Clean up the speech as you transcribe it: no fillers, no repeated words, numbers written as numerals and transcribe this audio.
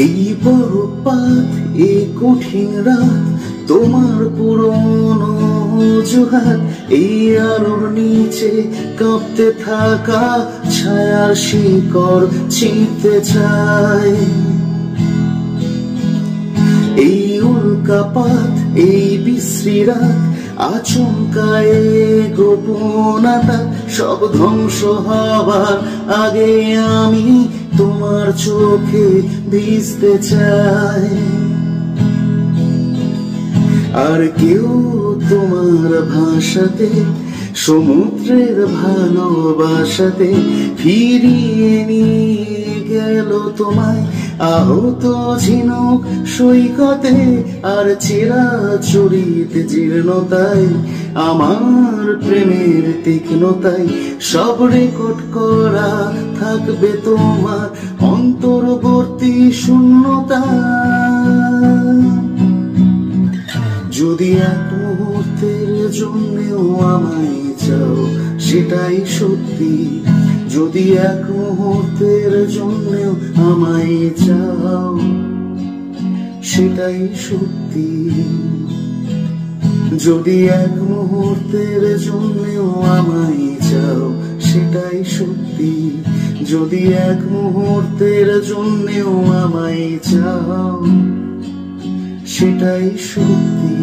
এই বরফপাত, এই কঠিন রাত, তোমার পুরনো অজুহাত, এই আলোর নিচে কাঁপতে থাকা ছায়ার শিকড় ছিঁড়তে চায়। এই উল্কাপাত, এই বিশ্রী রাত, আচমকায় গোপনতা, সব ধ্বংস হবার আগে আমি তোমার চোখে ভিজতে চাই। আর কেউ তোমার ভাষাতে, সমুদ্রের ভালোবাসাতে ফিরিয়ে নিয়ে গেল তোমায়, আহত ঝিনুক সৈকতে আর চিরাচরিত জীর্ণতায়। আমার প্রেমের তীক্ষ্ণতায় সব রেকর্ড করা থাকবে তোমার অন্তর্বর্তী শূন্যতা। যদি এক মুহূর্তের জন্যেও আমায় চাও সেটাই সত্যি, যদি এক মুহূর্তের জন্যেও আমায় চাও সেটাই সত্যি, যদি এক মুহূর্তের জন্যেও আমায় চাও সেটাই সত্যি, যদি এক মুহূর্তের জন্যেও আমায় চাও সেটাই সত্যি।